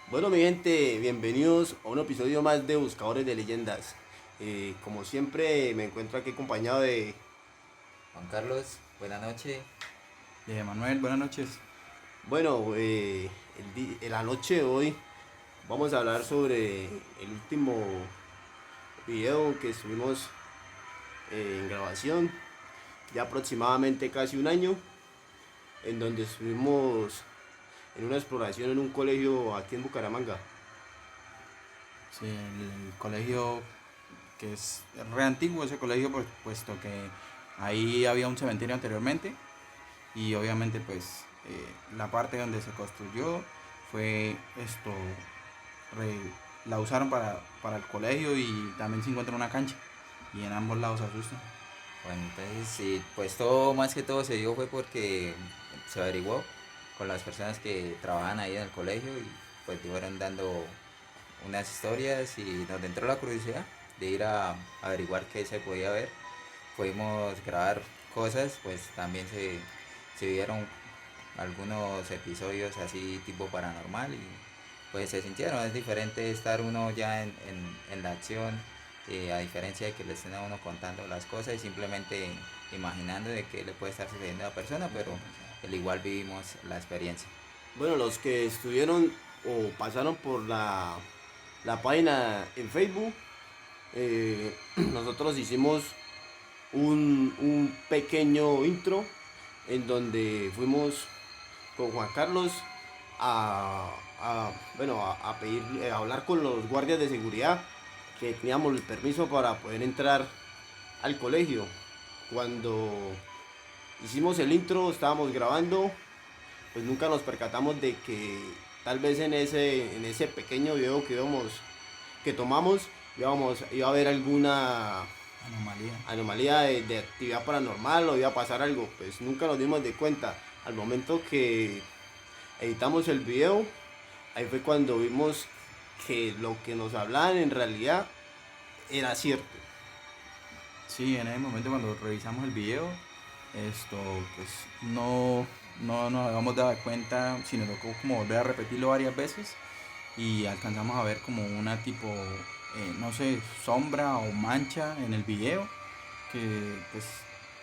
Bueno, mi gente, bienvenidos a un episodio más de Buscadores de Leyendas. Como siempre, me encuentro aquí acompañado de... Juan Carlos, buenas noches. Manuel, buenas noches. Bueno, en la noche de hoy vamos a hablar sobre el último video que estuvimos en grabación, ya aproximadamente casi un año, en donde estuvimos en una exploración en un colegio aquí en Bucaramanga. Sí, el colegio que es re antiguo ese colegio, puesto que ahí había un cementerio anteriormente y obviamente la parte donde se construyó fue re- la usaron para el colegio y también se encuentra una cancha y en ambos lados se asustan. Bueno, entonces sí, pues todo más que todo se dio fue porque se averiguó con las personas que trabajan ahí en el colegio y pues fueron dando unas historias y nos entró la curiosidad de ir a averiguar qué se podía ver. Pudimos grabar cosas, pues también se vieron algunos episodios así tipo paranormal y pues se sintieron, es diferente estar uno ya en la acción, a diferencia de que le estén a uno contando las cosas y simplemente imaginando de qué le puede estar sucediendo a la persona, pero al igual vivimos la experiencia. Bueno, los que estuvieron o pasaron por la página en Facebook, nosotros hicimos un pequeño intro en donde fuimos con Juan Carlos a pedir, a hablar con los guardias de seguridad que teníamos el permiso para poder entrar al colegio. Cuando hicimos el intro, estábamos grabando, pues nunca nos percatamos de que tal vez en ese pequeño video que tomamos iba a haber alguna Anomalía. anomalía de actividad paranormal o iba a pasar algo. Pues nunca nos dimos de cuenta. Al momento que editamos el video, ahí fue cuando vimos que lo que nos hablaban en realidad era cierto. Sí, en ese momento cuando revisamos el video, esto pues no nos habíamos dado cuenta, sino tocó como volver a repetirlo varias veces y alcanzamos a ver como una tipo, no sé, sombra o mancha en el video que pues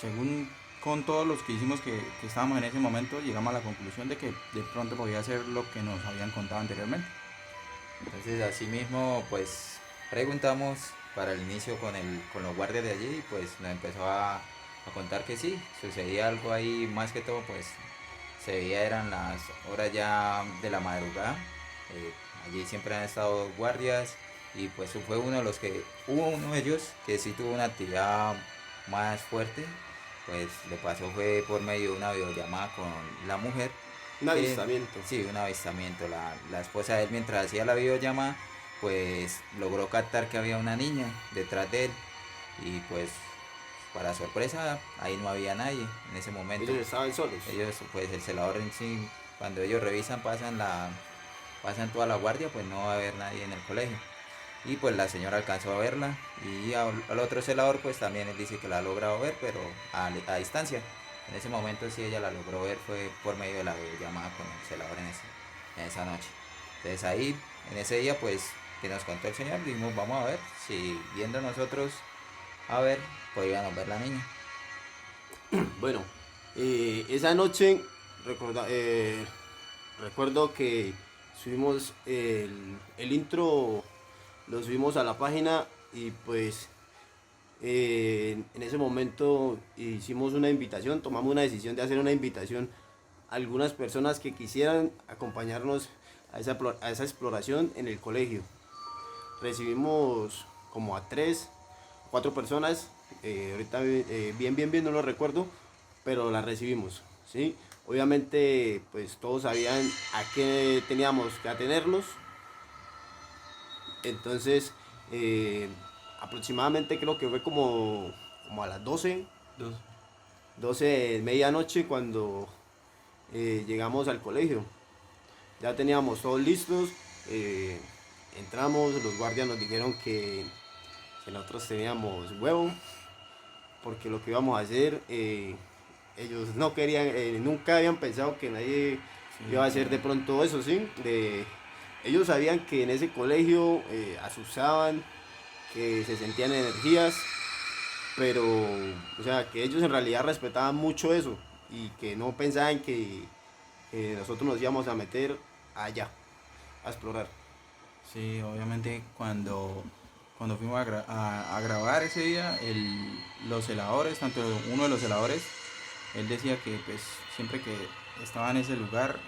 según con todos los que hicimos que estábamos en ese momento llegamos a la conclusión de que de pronto podía ser lo que nos habían contado anteriormente. Entonces así mismo pues preguntamos para el inicio con los guardias de allí y pues nos empezó a contar que sí, sucedía algo ahí, más que todo pues se veía eran las horas ya de la madrugada. eh, Allí siempre han estado guardias y pues fue uno de los que hubo uno de ellos que sí tuvo una actividad más fuerte, pues le pasó fue por medio de una videollamada con la mujer. Un avistamiento. Sí, un avistamiento. La esposa de él mientras hacía la videollamada pues logró captar que había una niña detrás de él y pues para sorpresa ahí no había nadie en ese momento. Ellos estaban solos. Ellos pues el celador en sí, cuando ellos revisan pasan toda la guardia, pues no va a haber nadie en el colegio. Y pues la señora alcanzó a verla y al otro celador pues también él dice que la ha logrado ver, pero a distancia. En ese momento sí ella la logró ver fue por medio de la llamada con el celador en esa noche. Entonces ahí, en ese día pues que nos contó el señor, dijimos vamos a ver si viendo nosotros a ver podíamos ver la niña. Bueno, esa noche recorda- eh, recuerdo que subimos el intro, lo subimos a la página y pues en ese momento hicimos una invitación, tomamos una decisión de hacer una invitación a algunas personas que quisieran acompañarnos a esa exploración en el colegio. Recibimos como a 3, 4 personas, ahorita bien no lo recuerdo, pero las recibimos, ¿sí? Obviamente pues todos sabían a qué teníamos que atenernos, entonces eh, aproximadamente creo que fue como a las 12, Dos. 12 de medianoche cuando llegamos al colegio. Ya teníamos todos listos, eh, entramos, los guardias nos dijeron que nosotros teníamos huevo, porque lo que íbamos a hacer, ellos no querían, nunca habían pensado que nadie Sí, iba a hacer de pronto eso, ¿sí? ellos sabían que en ese colegio asustaban, que se sentían energías, pero, o sea, que ellos en realidad respetaban mucho eso y que no pensaban que nosotros nos íbamos a meter allá, a explorar. Sí, obviamente cuando fuimos a grabar ese día, los celadores, tanto uno de los celadores, él decía que pues siempre que estaba en ese lugar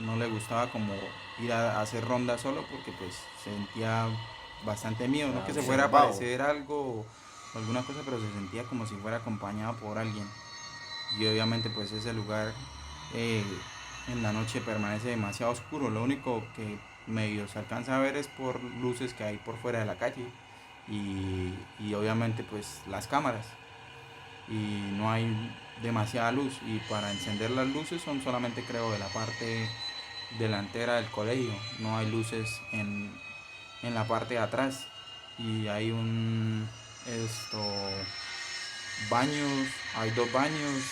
no le gustaba como ir a hacer ronda solo porque pues sentía bastante miedo, no que se fuera a Observado. aparecer algo o alguna cosa, pero se sentía como si fuera acompañado por alguien. Y obviamente pues ese lugar eh, en la noche permanece demasiado oscuro, lo único que medio se alcanza a ver es por luces que hay por fuera de la calle y obviamente pues las cámaras y no hay demasiada luz y para encender las luces son solamente creo de la parte delantera del colegio, no hay luces en la parte de atrás y hay un esto baños, hay dos baños,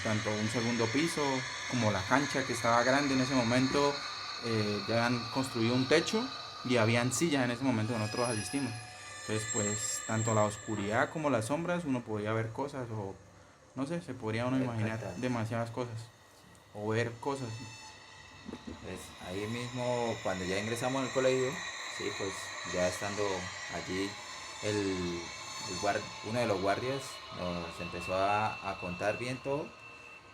tanto un segundo piso como la cancha que estaba grande en ese momento, ya han construido un techo y habían sillas en ese momento que nosotros asistimos. Entonces pues tanto la oscuridad como las sombras uno podía ver cosas o no sé, se podría uno imaginar Percatar. demasiadas cosas o ver cosas. Pues ahí mismo, cuando ya ingresamos al colegio, sí, pues ya estando allí, uno de los guardias nos empezó a contar bien todo,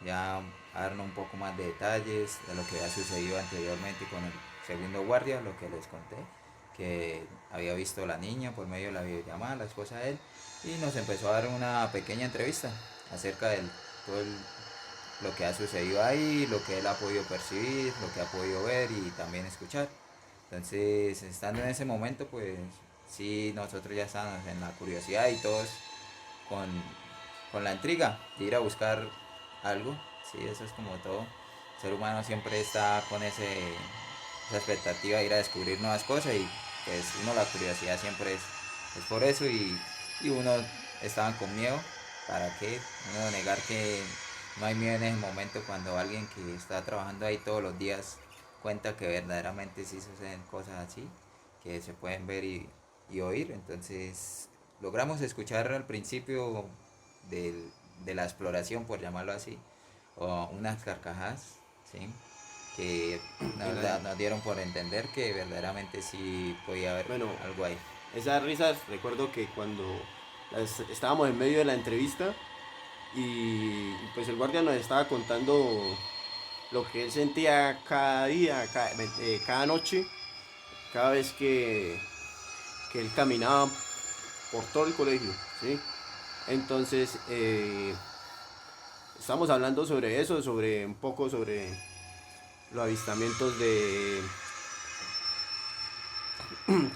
ya a darnos un poco más de detalles de lo que había sucedido anteriormente con el segundo guardia, lo que les conté, que había visto a la niña por medio de la videollamada, la esposa de él, y nos empezó a dar una pequeña entrevista acerca de todo lo que ha sucedido ahí, lo que él ha podido percibir, lo que ha podido ver y también escuchar. Entonces, estando en ese momento, pues sí, nosotros ya estábamos en la curiosidad y todos con, con la intriga de ir a buscar algo. Sí, eso es como todo. El ser humano siempre está con esa expectativa de ir a descubrir nuevas cosas y pues uno la curiosidad siempre es por eso y uno estaban con miedo. ¿Para qué? Uno negar que no hay miedo en ese momento cuando alguien que está trabajando ahí todos los días cuenta que verdaderamente sí suceden cosas así, que se pueden ver y oír. Entonces logramos escuchar al principio de la exploración, por llamarlo así, o unas carcajadas, ¿sí? Que nos dieron por entender que verdaderamente sí podía haber Bueno, algo ahí. esas risas, recuerdo que cuando estábamos en medio de la entrevista y pues el guardia nos estaba contando lo que él sentía cada día, cada noche, cada vez que él caminaba por todo el colegio, ¿sí? Entonces, estamos hablando sobre eso, sobre un poco sobre los avistamientos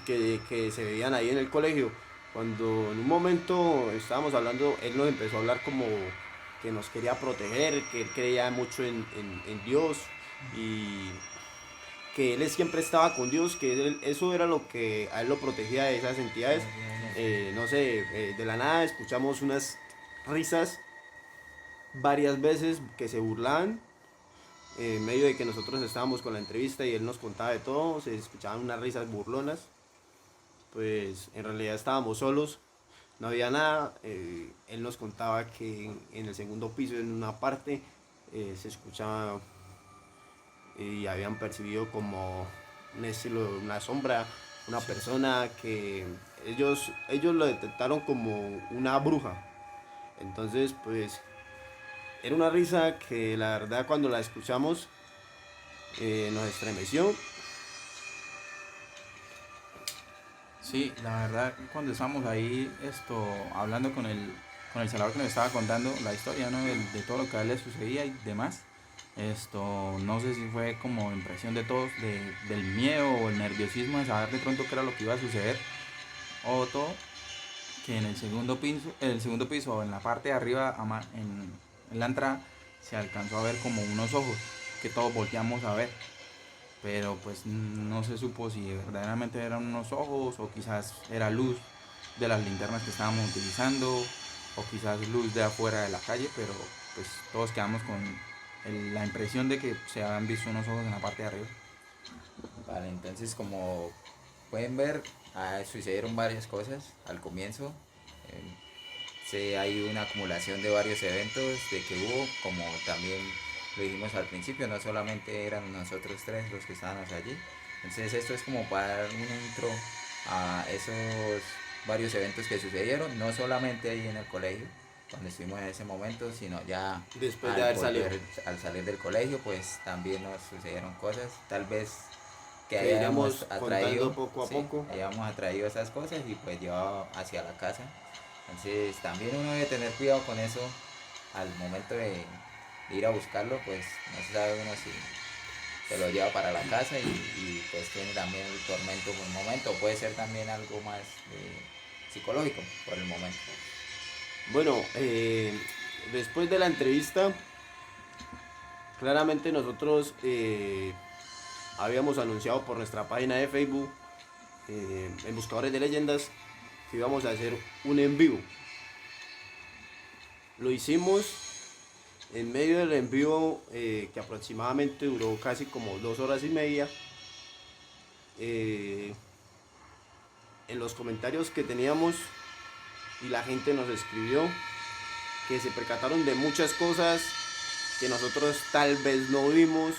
que se veían ahí en el colegio. Cuando en un momento estábamos hablando, él nos empezó a hablar como que nos quería proteger, que él creía mucho en Dios y que él siempre estaba con Dios, que eso era lo que a él lo protegía de esas entidades. No sé, de la nada escuchamos unas risas varias veces que se burlaban en medio de que nosotros estábamos con la entrevista y él nos contaba de todo, se escuchaban unas risas burlonas, pues en realidad estábamos solos, no había nada, él nos contaba que en el segundo piso, en una parte, se escuchaba y habían percibido como un estilo, una sombra, una persona que ellos lo detectaron como una bruja. Entonces, pues era una risa que la verdad cuando la escuchamos nos estremeció. Sí, la verdad, cuando estábamos ahí hablando con el celador que nos estaba contando la historia, ¿no? De todo lo que a él le sucedía y demás, no sé si fue como impresión de todos, del miedo o el nerviosismo de saber de pronto qué era lo que iba a suceder, o todo, que en el segundo piso, en la parte de arriba, en la entrada, se alcanzó a ver como unos ojos que todos volteamos a ver pero pues no se supo si verdaderamente eran unos ojos o quizás era luz de las linternas que estábamos utilizando o quizás luz de afuera de la calle, pero pues todos quedamos con la impresión de que se habían visto unos ojos en la parte de arriba. Vale, entonces como pueden ver, sucedieron varias cosas al comienzo. Hay una acumulación de varios eventos de que hubo, como también lo dijimos al principio, no solamente eran nosotros tres los que estábamos allí. Entonces esto es como para dar un intro a esos varios eventos que sucedieron, no solamente ahí en el colegio, cuando estuvimos en ese momento, sino ya Después de haber salido. al salir del colegio, pues también nos sucedieron cosas, tal vez que Que hayamos iremos atraído, contando poco a sí, poco. hayamos atraído esas cosas y pues llevado hacia la casa. Entonces también uno debe tener cuidado con eso al momento de ir a buscarlo, pues no se sabe uno si se lo lleva para la casa pues tiene también el tormento por el momento, puede ser también algo más psicológico por el momento. Bueno, después de la entrevista, claramente nosotros habíamos anunciado por nuestra página de Facebook, en Buscadores de Leyendas, que íbamos a hacer un en vivo. Lo hicimos en medio del en vivo, que aproximadamente duró casi como 2 horas y media. En los comentarios que teníamos y la gente nos escribió que se percataron de muchas cosas que nosotros tal vez no vimos,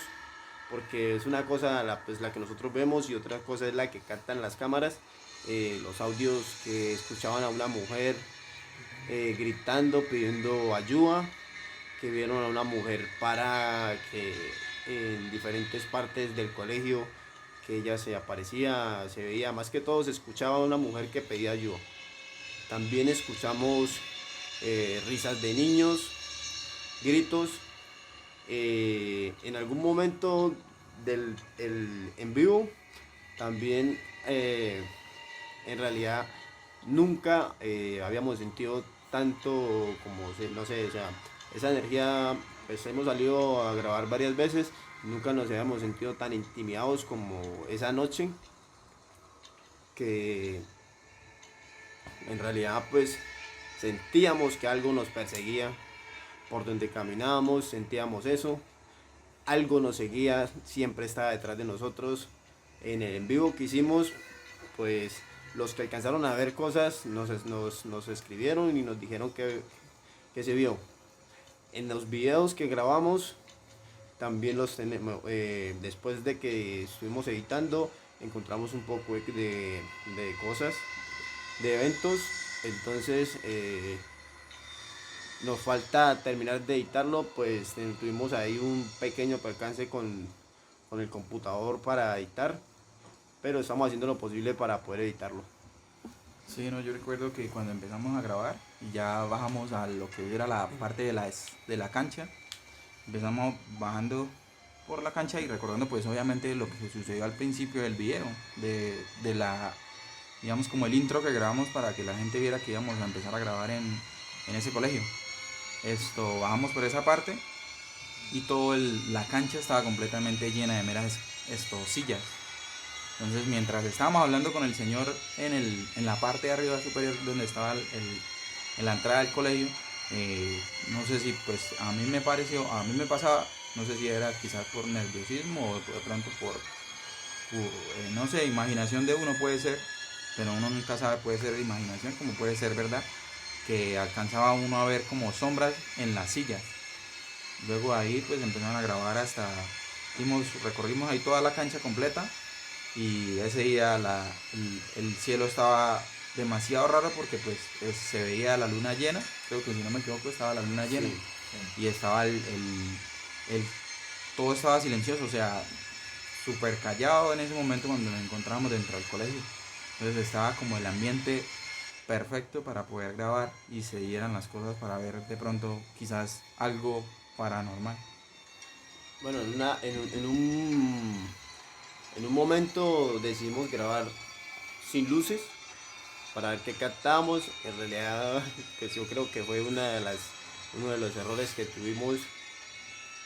porque es una cosa la que nosotros vemos y otra cosa es la que captan las cámaras. Los audios que escuchaban a una mujer gritando, pidiendo ayuda, que vieron a una mujer para que en diferentes partes del colegio, que ella se aparecía, se veía, más que todo se escuchaba a una mujer que pedía ayuda. También escuchamos risas de niños, gritos. En algún momento del en vivo también, en realidad nunca habíamos sentido tanto como, no sé, o sea, esa energía. Pues hemos salido a grabar varias veces, nunca nos habíamos sentido tan intimidados como esa noche, que en realidad pues sentíamos que algo nos perseguía por donde caminábamos, sentíamos eso, algo nos seguía, siempre estaba detrás de nosotros. En el en vivo que hicimos, pues los que alcanzaron a ver cosas nos escribieron y nos dijeron que se vio. En los videos que grabamos también los tenemos, después de que estuvimos editando, encontramos un poco de cosas, de eventos. Entonces nos falta terminar de editarlo, pues tuvimos ahí un pequeño percance con el computador para editar, pero estamos haciendo lo posible para poder editarlo. Sí, no, yo recuerdo que cuando empezamos a grabar y ya bajamos a lo que era la parte de la cancha, empezamos bajando por la cancha y recordando pues obviamente lo que sucedió al principio del video, de la, digamos como el intro que grabamos para que la gente viera que íbamos a empezar a grabar en ese colegio. Bajamos por esa parte y toda la cancha estaba completamente llena de meras sillas. Entonces mientras estábamos hablando con el señor en la parte de arriba superior donde estaba en la entrada del colegio, no sé si pues a mí me pasaba, no sé si era quizás por nerviosismo o de pronto por no sé, imaginación de uno puede ser, pero uno nunca sabe, puede ser de imaginación como puede ser verdad, que alcanzaba uno a ver como sombras en las sillas. Luego ahí pues empezaron a grabar recorrimos ahí toda la cancha completa y ese día el cielo estaba demasiado raro porque pues se veía la luna llena, creo que si no me equivoco estaba la luna llena, sí. Y estaba todo estaba silencioso, o sea, súper callado en ese momento cuando nos encontrábamos dentro del colegio. Entonces estaba como el ambiente perfecto para poder grabar y se dieran las cosas para ver de pronto quizás algo paranormal. Bueno, en un momento decidimos grabar sin luces para ver qué captábamos. En realidad, pues yo creo que fue uno de los errores que tuvimos,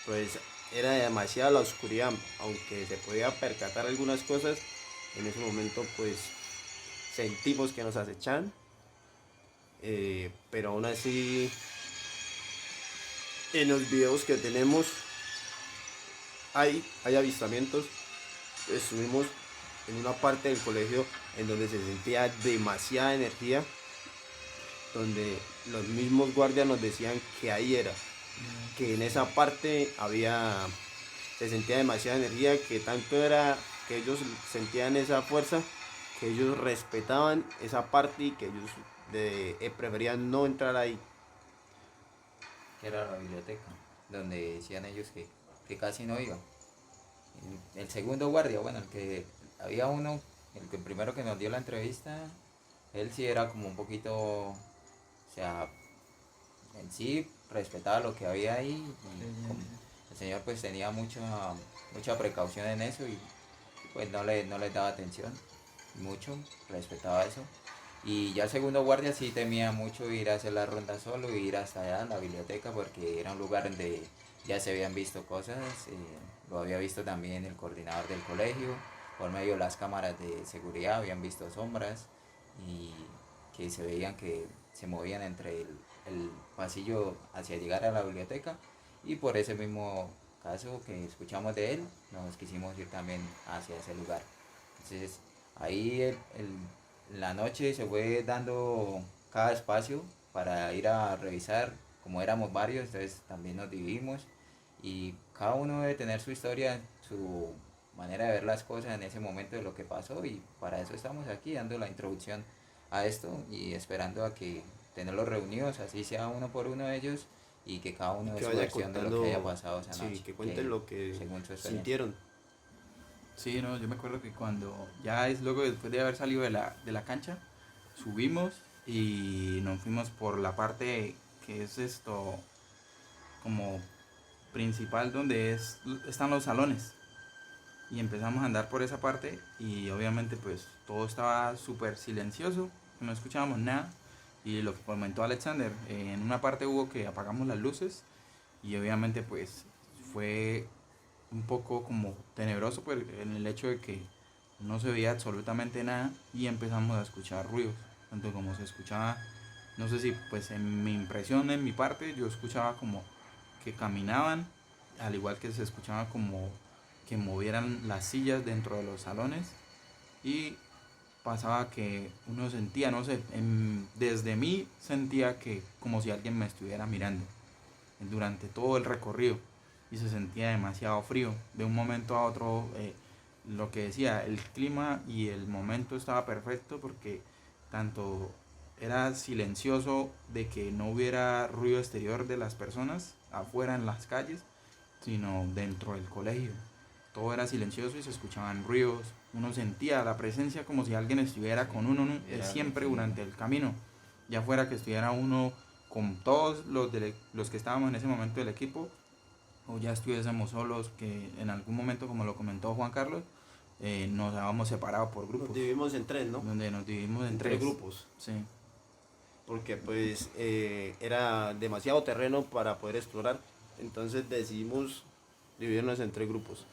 pues era demasiada la oscuridad, aunque se podía percatar algunas cosas. En ese momento pues sentimos que nos acechan, pero aún así en los videos que tenemos hay avistamientos, estuvimos en una parte del colegio en donde se sentía demasiada energía, donde los mismos guardias nos decían que ahí era, que en esa parte se sentía demasiada energía, que tanto era que ellos sentían esa fuerza, que ellos respetaban esa parte y que ellos preferían no entrar ahí. Que era la biblioteca, donde decían ellos que casi no iban. El segundo guardia, bueno, el que había uno, el que primero que nos dio la entrevista, él sí era como un poquito, o sea, en sí respetaba lo que había ahí y el señor pues tenía mucha precaución en eso y pues no le daba atención mucho, respetaba eso. Y ya el segundo guardia sí temía mucho ir a hacer la ronda solo, ir hasta allá a la biblioteca porque era un lugar donde ya se habían visto cosas, lo había visto también el coordinador del colegio, por medio de las cámaras de seguridad habían visto sombras y que se veían que se movían entre el pasillo hacia llegar a la biblioteca y por ese mismo caso que escuchamos de él nos quisimos ir también hacia ese lugar. Entonces ahí la noche se fue dando cada espacio para ir a revisar, como éramos varios, entonces también nos dividimos y cada uno debe tener su historia, su manera de ver las cosas en ese momento de lo que pasó y para eso estamos aquí dando la introducción a esto y esperando a que tenerlos reunidos, así sea uno por uno de ellos y que cada uno Y de que su vaya versión de lo que haya contando, pasado esa sí, noche, que cuenten lo que según su experiencia. sintieron. Sí, no, yo me acuerdo que cuando ya es luego después de haber salido de la cancha, subimos y nos fuimos por la parte que es esto como principal donde están los salones y empezamos a andar por esa parte y obviamente pues todo estaba súper silencioso, no escuchábamos nada y lo que comentó Alexander, en una parte hubo que apagamos las luces y obviamente pues fue un poco como tenebroso pues, en el hecho de que no se veía absolutamente nada y empezamos a escuchar ruidos, tanto como se escuchaba, no sé si pues en mi impresión, en mi parte, yo escuchaba como que caminaban, al igual que se escuchaba como que movieran las sillas dentro de los salones y pasaba que uno sentía, no sé, desde mí sentía que como si alguien me estuviera mirando durante todo el recorrido y se sentía demasiado frío. De un momento a otro, lo que decía, el clima y el momento estaba perfecto porque tanto era silencioso de que no hubiera ruido exterior de las personas afuera en las calles, sino dentro del colegio. Todo era silencioso y se escuchaban ruidos. Uno sentía la presencia como si alguien estuviera con uno siempre durante el camino. Ya fuera que estuviera uno con todos los que estábamos en ese momento del equipo o ya estuviésemos solos, que en algún momento, como lo comentó Juan Carlos, nos habíamos separado por grupos. Nos dividimos en tres, ¿no? Donde nos dividimos en tres tres grupos. Sí. Porque pues era demasiado terreno para poder explorar. Entonces decidimos dividirnos en tres grupos.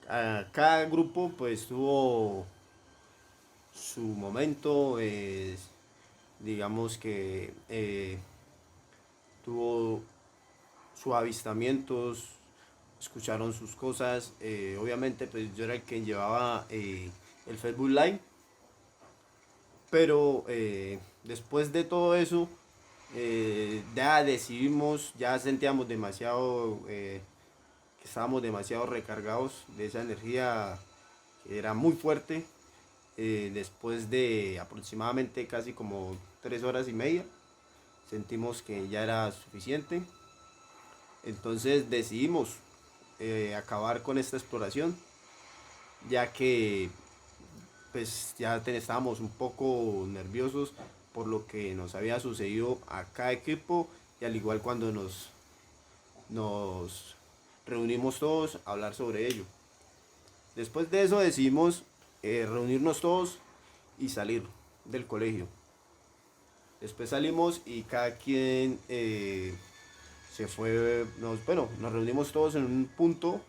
Cada grupo pues tuvo su momento, digamos que tuvo sus avistamientos, escucharon sus cosas. Obviamente pues yo era el que llevaba el Facebook Live, pero después de todo eso ya decidimos, ya sentíamos demasiado, que estábamos demasiado recargados de esa energía que era muy fuerte. Después de aproximadamente casi como 3 horas y media sentimos que ya era suficiente, entonces decidimos acabar con esta exploración, ya que pues ya estábamos un poco nerviosos por lo que nos había sucedido a cada equipo y al igual cuando nos reunimos todos a hablar sobre ello. Después de eso decidimos reunirnos todos y salir del colegio. Después salimos y cada quien se fue, nos reunimos todos en un punto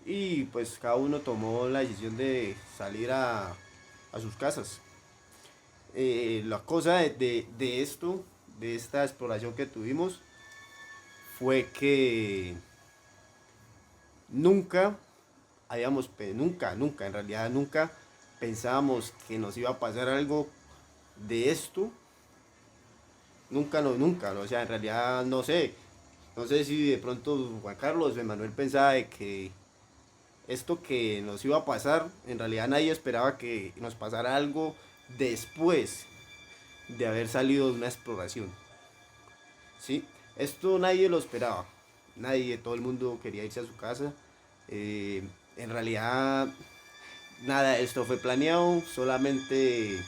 y pues cada uno tomó la decisión de salir a sus casas. La cosa de esto, de esta exploración que tuvimos, fue que nunca nunca, en realidad nunca pensábamos que nos iba a pasar algo de esto. Nunca, o sea, en realidad no sé si de pronto Juan Carlos o Emanuel pensaba de que esto que nos iba a pasar, en realidad nadie esperaba que nos pasara algo después de haber salido de una exploración. ¿Sí? Esto nadie lo esperaba. Nadie, todo el mundo quería irse a su casa. En realidad, nada, esto fue planeado, solamente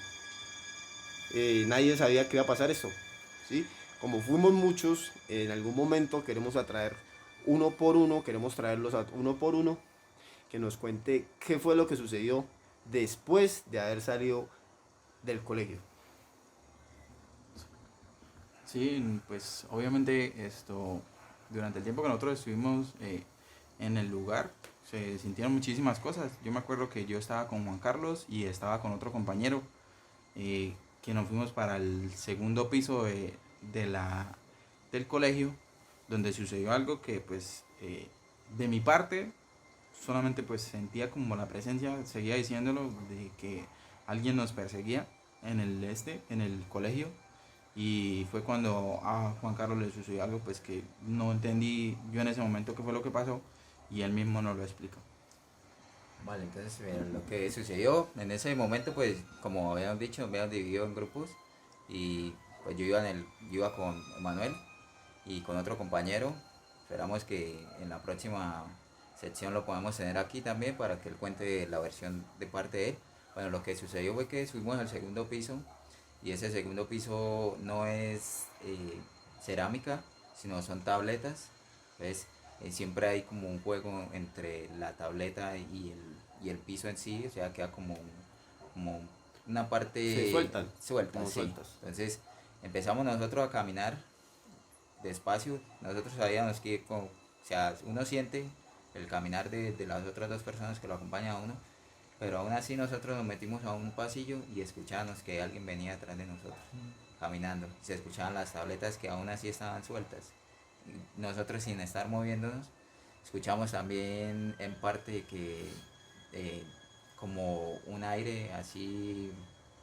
nadie sabía que iba a pasar esto. ¿Sí? Como fuimos muchos, en algún momento queremos atraer uno por uno, queremos traerlos a uno por uno, que nos cuente qué fue lo que sucedió después de haber salido del colegio. Sí, pues obviamente durante el tiempo que nosotros estuvimos en el lugar, se sintieron muchísimas cosas. Yo me acuerdo que yo estaba con Juan Carlos y estaba con otro compañero, que nos fuimos para el segundo piso del colegio, donde sucedió algo que pues de mi parte solamente pues sentía como la presencia, seguía diciéndolo, de que alguien nos perseguía en el colegio. Y fue cuando a Juan Carlos le sucedió algo pues que no entendí yo en ese momento qué fue lo que pasó, y él mismo nos lo explicó. Vale, entonces lo que sucedió en ese momento, pues como habíamos dicho, me habíamos dividido en grupos y pues yo iba con Manuel y con otro compañero. Esperamos que en la próxima sección lo podamos tener aquí también para que él cuente la versión de parte de él. Bueno, lo que sucedió fue que subimos al segundo piso y ese segundo piso no es cerámica, sino son tabletas. Entonces siempre hay como un juego entre la tableta y el piso en sí, o sea, queda como una Se parte sueltan, suelta, como sí. sueltas. Entonces empezamos nosotros a caminar despacio. Nosotros sabíamos que, o sea, uno siente el caminar de las otras dos personas que lo acompañan a uno, pero aún así nosotros nos metimos a un pasillo y escuchábamos que alguien venía atrás de nosotros caminando. Se escuchaban las tabletas que aún así estaban sueltas. Y nosotros sin estar moviéndonos, escuchamos también en parte que eh, como un aire así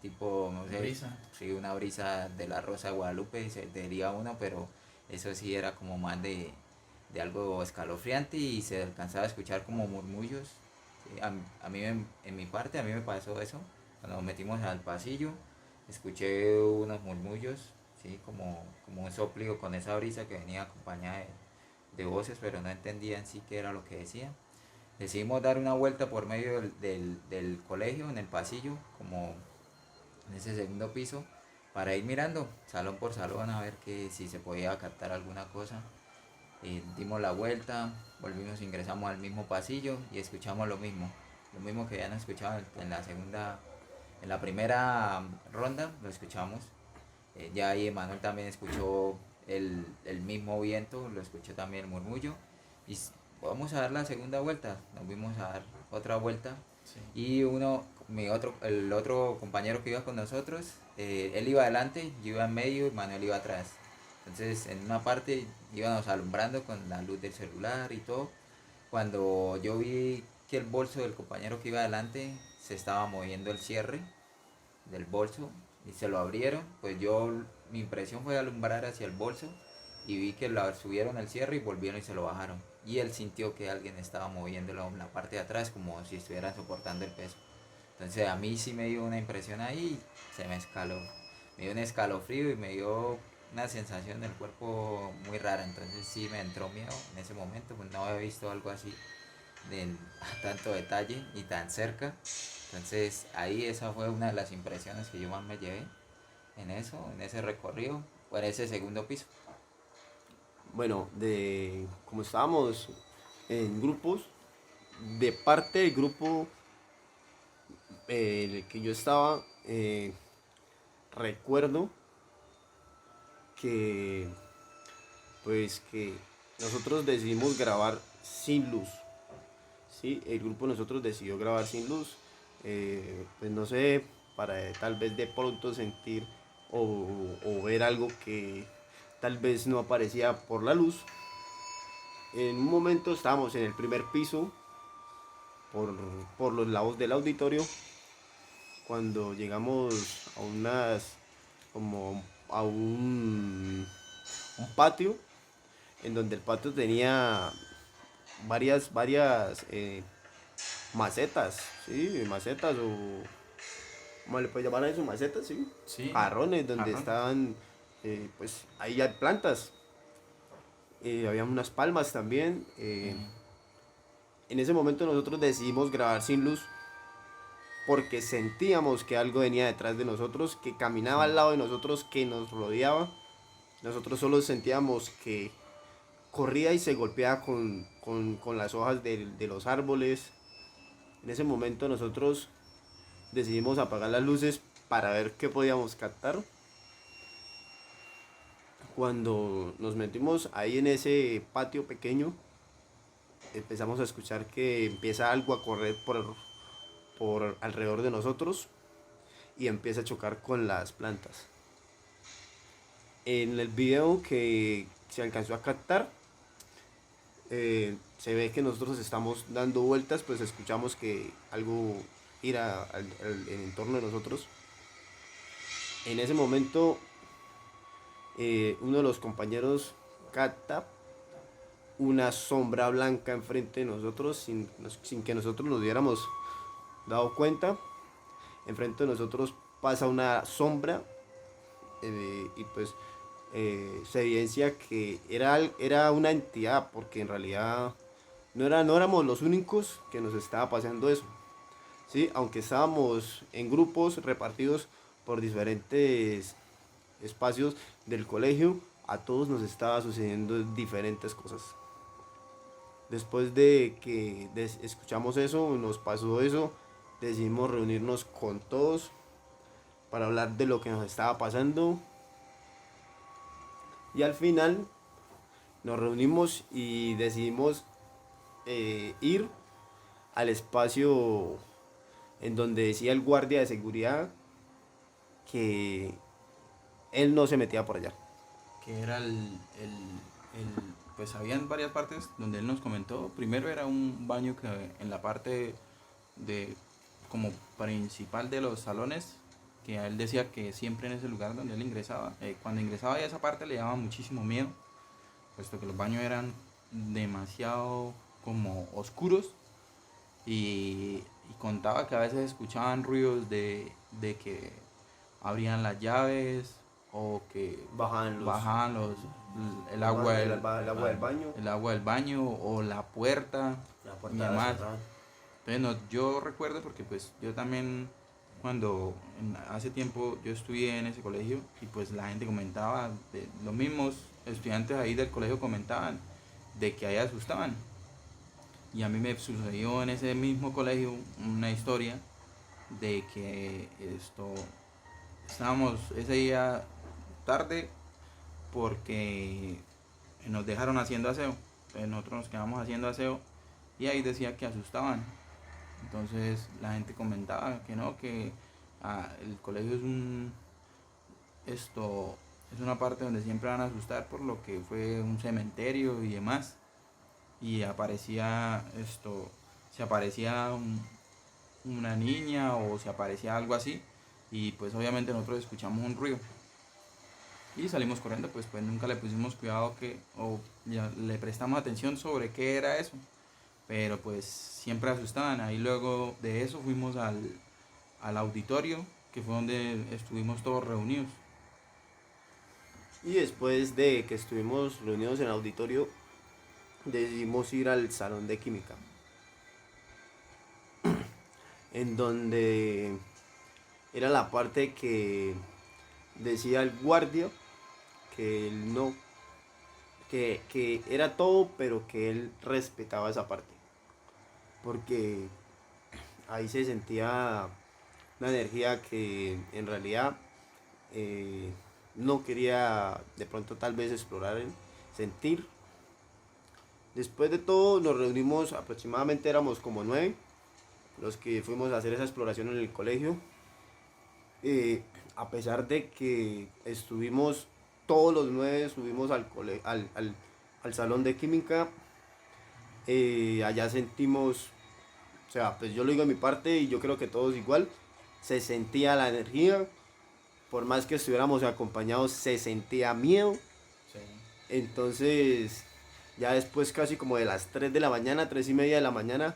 tipo, no sé, Brisa. sí, una brisa de la Rosa de Guadalupe, y se diría uno, pero eso sí era como más de algo escalofriante y se alcanzaba a escuchar como murmullos. Sí, a mí en mi parte a mí me pasó eso. Cuando nos metimos al pasillo, escuché unos murmullos, ¿sí? Como un soplido con esa brisa que venía acompañada de voces, pero no entendía en sí qué era lo que decía. Decidimos dar una vuelta por medio del colegio, en el pasillo, como en ese segundo piso, para ir mirando salón por salón a ver que si se podía captar alguna cosa. Dimos la vuelta, volvimos, ingresamos al mismo pasillo y escuchamos lo mismo que ya no escuchaba en la segunda, en la primera ronda, lo escuchamos. Ya ahí Emanuel también escuchó el mismo viento, lo escuchó también el murmullo. Y vamos a dar la segunda vuelta, nos vimos a dar otra vuelta. Sí. Y el otro compañero que iba con nosotros, él iba adelante, yo iba en medio y Manuel iba atrás. Entonces en una parte íbamos alumbrando con la luz del celular y todo. Cuando yo vi que el bolso del compañero que iba adelante se estaba moviendo el cierre del bolso y se lo abrieron, pues mi impresión fue alumbrar hacia el bolso y vi que subieron el cierre y volvieron y se lo bajaron. Y él sintió que alguien estaba moviéndolo en la parte de atrás como si estuvieran soportando el peso. Entonces a mí sí me dio una impresión ahí, se me escaló. Me dio un escalofrío y me dio una sensación del cuerpo muy rara. Entonces sí me entró miedo en ese momento, pues no había visto algo así a tanto detalle y tan cerca. Entonces ahí esa fue una de las impresiones que yo más me llevé en ese recorrido, o en ese segundo piso. Bueno, como estábamos en grupos, de parte del grupo en el que yo estaba, recuerdo que que nosotros decidimos grabar sin luz. ¿Sí? El grupo de nosotros decidió grabar sin luz. Pues no sé, para tal vez de pronto sentir o ver algo que tal vez no aparecía por la luz. En un momento estábamos en el primer piso por, por los lados del auditorio. Cuando llegamos a unas, como a un patio, en donde el patio tenía varias macetas, ¿sí? Macetas o, ¿cómo le puede llamar a eso? Macetas, ¿sí? Sí, Jarrones donde jarrón. estaban, pues ahí hay plantas. Había unas palmas también. Sí, En ese momento nosotros decidimos grabar sin luz porque sentíamos que algo venía detrás de nosotros, que caminaba al sí. lado de nosotros, que nos rodeaba. Nosotros solo sentíamos que corría y se golpeaba con las hojas de los árboles. En ese momento nosotros decidimos apagar las luces para ver qué podíamos captar. Cuando nos metimos ahí en ese patio pequeño, empezamos a escuchar que empieza algo a correr por alrededor de nosotros y empieza a chocar con las plantas. En el video que se alcanzó a captar, se ve que nosotros estamos dando vueltas, pues escuchamos que algo gira en torno de nosotros. En ese momento, uno de los compañeros capta una sombra blanca enfrente de nosotros sin que nosotros nos diéramos dado cuenta. Enfrente de nosotros pasa una sombra, y pues se evidencia que era una entidad, porque en realidad no éramos los únicos que nos estaba pasando eso, ¿sí? Aunque estábamos en grupos repartidos por diferentes espacios del colegio, a todos nos estaba sucediendo diferentes cosas. Después de que escuchamos eso, nos pasó eso, decidimos reunirnos con todos para hablar de lo que nos estaba pasando. Y al final nos reunimos y decidimos ir al espacio en donde decía el guardia de seguridad que él no se metía por allá. Que era pues habían varias partes donde él nos comentó. Primero era un baño que en la parte de como principal de los salones, que a él decía que siempre en ese lugar donde él ingresaba, cuando ingresaba a esa parte le daba muchísimo miedo, puesto que los baños eran demasiado como oscuros y contaba que a veces escuchaban ruidos de que abrían las llaves o que bajaban el agua el agua del baño. el agua del baño o la puerta La y puerta demás. cerrada. Entonces yo recuerdo porque pues yo también hace tiempo yo estudié en ese colegio y pues la gente comentaba, los mismos estudiantes ahí del colegio comentaban de que ahí asustaban. Y a mí me sucedió en ese mismo colegio una historia de que estábamos ese día tarde porque nos dejaron haciendo aseo. Entonces nosotros nos quedamos haciendo aseo y ahí decía que asustaban. Entonces la gente comentaba que no, que el colegio es una parte donde siempre van a asustar por lo que fue un cementerio y demás. Y se aparecía una niña o se aparecía algo así y pues obviamente nosotros escuchamos un ruido y salimos corriendo, pues nunca le pusimos cuidado o ya le prestamos atención sobre qué era eso, pero pues siempre asustaban. Ahí luego de eso fuimos al auditorio, que fue donde estuvimos todos reunidos. Y después de que estuvimos reunidos en el auditorio, decidimos ir al salón de química, en donde era la parte que decía el guardia que él no, que era todo, pero que él respetaba esa parte, porque ahí se sentía una energía que en realidad eh, no quería de pronto tal vez explorar, sentir. Después de todo nos reunimos, aproximadamente éramos como 9 los que fuimos a hacer esa exploración en el colegio. A pesar de que estuvimos todos los 9, subimos al salón de química, allá sentimos O sea, pues yo lo digo de mi parte y yo creo que todos igual. Se sentía la energía, por más que estuviéramos acompañados, se sentía miedo. Sí. Entonces, ya después casi como de las 3 de la mañana, 3 y media de la mañana,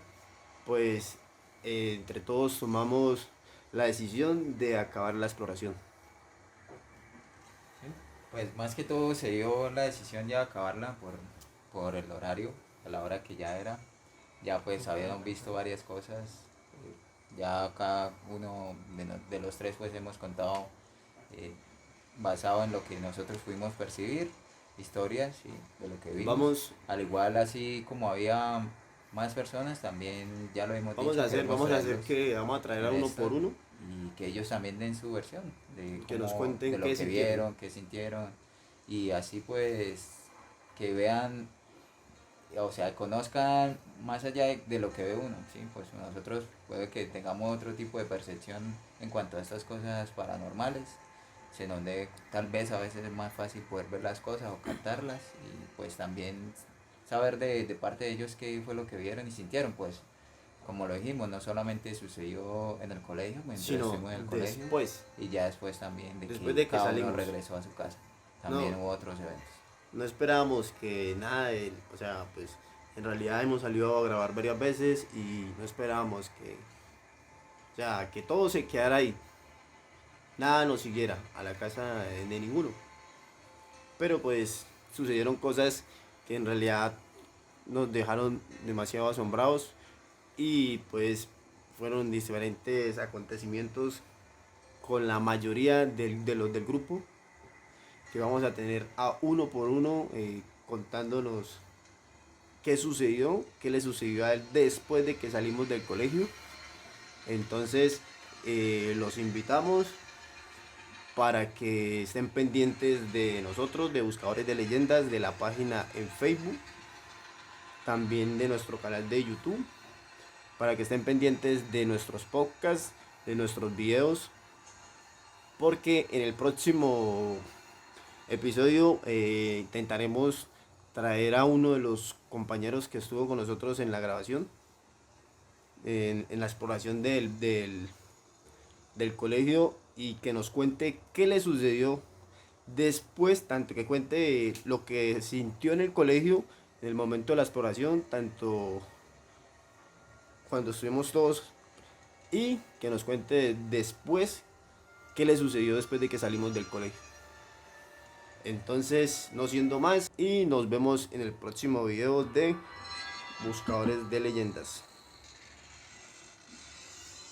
pues entre todos tomamos la decisión de acabar la exploración. Sí. Pues más que todo se dio la decisión ya de acabarla por el horario, a la hora que ya era. Ya pues habíamos visto varias cosas. Ya cada uno de los tres pues hemos contado eh, basado en lo que nosotros pudimos percibir, historias y de lo que vimos. Vamos, Al igual así como había más personas, también ya lo hemos vamos dicho, a hacer, queremos vamos a hacer traerlos que vamos a traer a en uno esto por uno, y que ellos también den su versión de que nos cómo, cuenten de lo qué que sintieron. vieron, qué sintieron y así pues que vean, o sea, conozcan más allá de lo que ve uno, ¿sí? Pues nosotros puede que tengamos otro tipo de percepción en cuanto a estas cosas paranormales, en donde tal vez a veces es más fácil poder ver las cosas o captarlas y pues también saber de parte de ellos qué fue lo que vieron y sintieron, pues como lo dijimos, no solamente sucedió en el colegio, mientras Sino estuvimos en el colegio, después, y ya después también de después que de que cada uno salimos. regresó a su casa, también No, hubo otros eventos. no esperábamos que nada de, o sea, pues en realidad hemos salido a grabar varias veces y no esperábamos que, o sea, que todo se quedara ahí, nada nos siguiera a la casa de ninguno. Pero pues sucedieron cosas que en realidad nos dejaron demasiado asombrados y pues fueron diferentes acontecimientos con la mayoría de los del grupo que vamos a tener a uno por uno contándonos qué sucedió, qué le sucedió a él después de que salimos del colegio. Entonces los invitamos para que estén pendientes de nosotros, de Buscadores de Leyendas, de la página en Facebook, también de nuestro canal de YouTube, para que estén pendientes de nuestros podcasts, de nuestros videos, porque en el próximo episodio intentaremos traer a uno de los compañeros que estuvo con nosotros en la grabación, en la exploración del colegio y que nos cuente qué le sucedió después, tanto que cuente lo que sintió en el colegio en el momento de la exploración, tanto cuando estuvimos todos y que nos cuente después qué le sucedió después de que salimos del colegio. Entonces, no siendo más, y nos vemos en el próximo video de Buscadores de Leyendas.